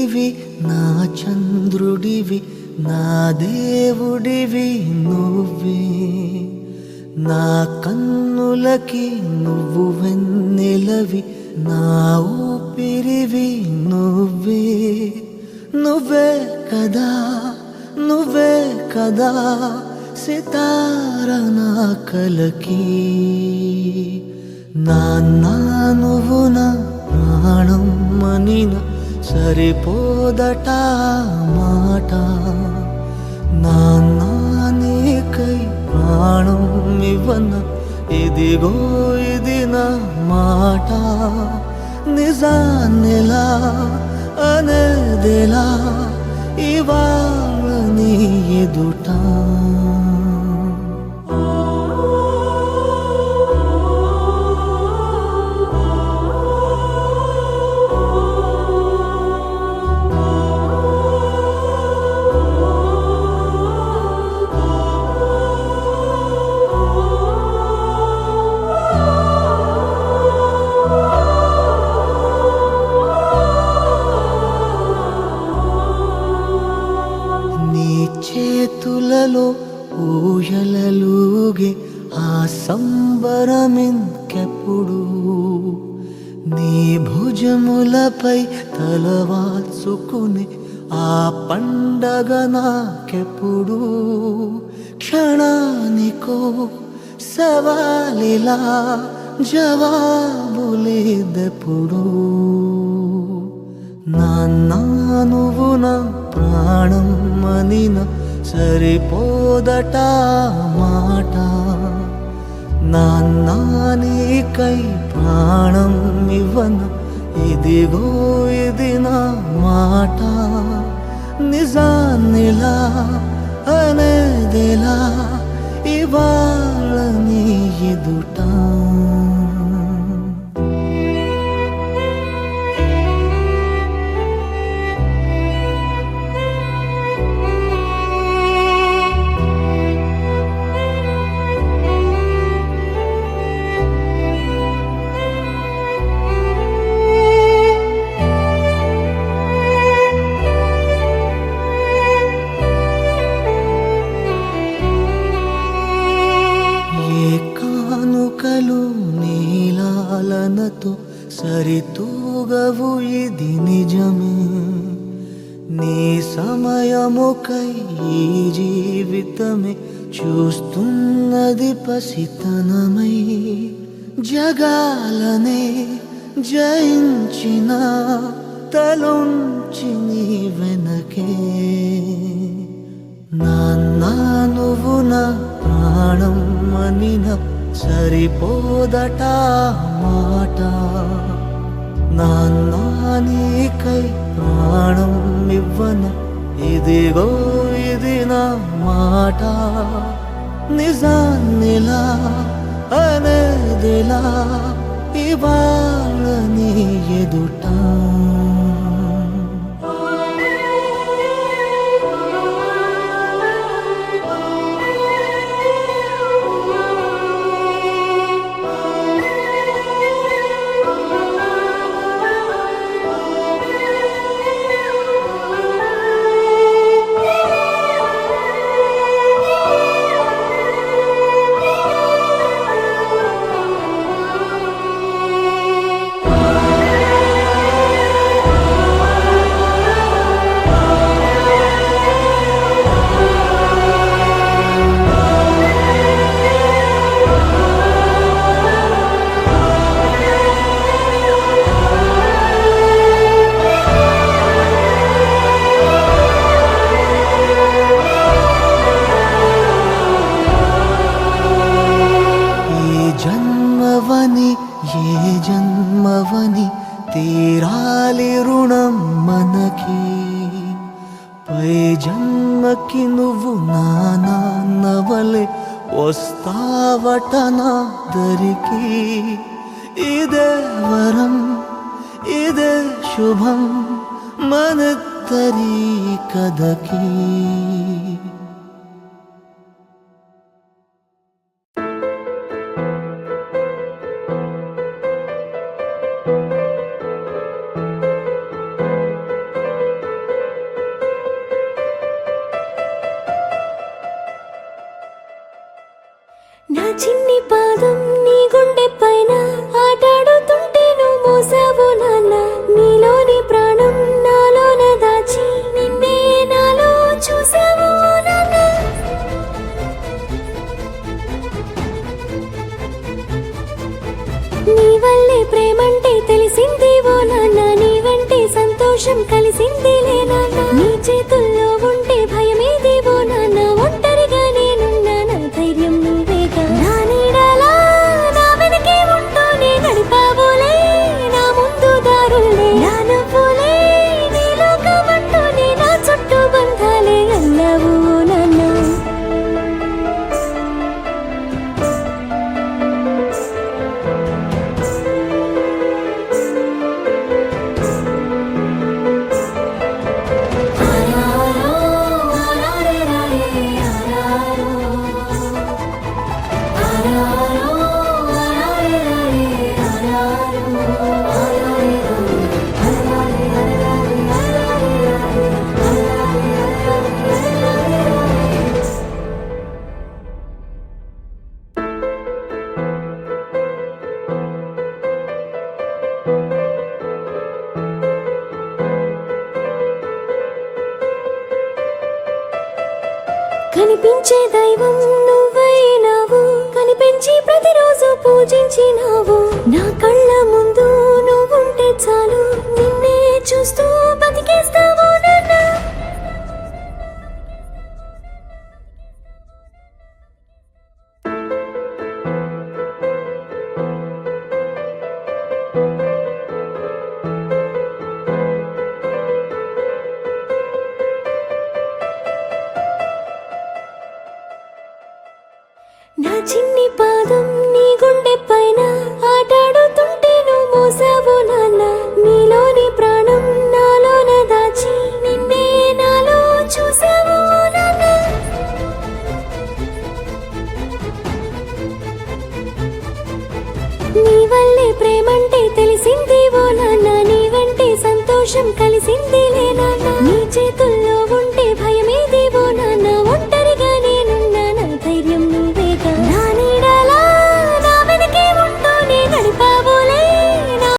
సూర్యుడివి నా చంద్రుడివి నా దేవుడివి నువ్వే నా కన్నులకి నువ్వు వెన్నెలవి నా ఊపిరివి నువ్వే నువ్వే కదా నువ్వే కదా సితార నా కలకి నాన్న నువ్వు నా ప్రాణం మనిన సరిపోదట మాట నాన్న నీకై ప్రాణం ఇవ్వన ఇదిగో ఇది నా మాట నిజాన్నిలా అనేదిలా ఇవాళ నీ ఎదుట చేతులలో ఊయలలుగే ఆ సంబరమింకెప్పుడు నీ భుజములపై తలవాల్చుకుని ఆ పండగ నాకెప్పుడు క్షణానికో సవాలిలా జవాబులేదెప్పుడు నాన్న నువ్వు నా ప్రాణం మనిన సరిపోదట మాట నాన్న నీకై ప్రాణం ఇవ్వన ఇదిగో ఇది నా మాట నిజాన్నిలా అనేదిలా ఇవాళ నీ ఎదుట నీలాలనతో సరితూగవు ఇది నిజమే నీ సమయముకై ఈ జీవితమే చూస్తున్నది పసితనమై జగాలనే జయించిన తలొంచి నీ వెనకే నాన్న నువ్వు నా ప్రాణం మనిన సరిపోదట మాట నాన్న నీకై ప్రాణం ఇవ్వన ఇదిగో ఇది నా మాట నిజాన్నిలా అనేదిలా ఇవాళ నీ ఎదుట ఏ జన్మవని తీరాలి రుణం మనకి పై జన్మకి నువ్వు నా నాన్నవలే వస్తావట నా దరికి ఇదే వరం ఇదే శుభం మనద్దరి కథకి చిన్ని పాదం నీ గుండె పైన ఆటాడుతుంటే నువ్వు మోసావు నాన్న. నీలోని ప్రాణం నాలోన దాచి నిన్నే నాలో చూసావు నాన్న. నీ వల్లే ప్రేమంటే తెలిసింది ఓ నాన్న. నీ వెంటే సంతోషం కలిసిందిలే నాన్న. నీ చేతుల్లో ఉంటే భయమేది ఓ నాన్న. ఒంటరిగా నేనున్నా నా ధైర్యం నువ్వేగా. నా నీడలా నా వెనకే ఉంటూనే నడిపావులే నా ముందు దారులే. నా నవ్వులే నీ లోకమంటూనే నా చుట్టూ బంధాలే అల్లావు ఓ నాన్న. కనిపించే దైవం నువ్వైనావు. కనిపించి ప్రతిరోజు పూజించినావు. నా కళ్ళ ముందు నువ్వుంటే చాలు నిన్నే చూస్తూ బతికేస్తావు నాన్న. నా చిన్ని పాదం నీ గుండె పైన ఆటాడుతుంటే నువ్వు మోసావు నాన్న. నీలోని ప్రాణం నాలోన దాచి నిన్నే నాలో చూసావు నాన్న. నీ వల్లే ప్రేమంటే తెలిసింది ఓ నాన్న. నీ వెంటే సంతోషం కలిసిందిలే నాన్న. నీ చేతుల్లో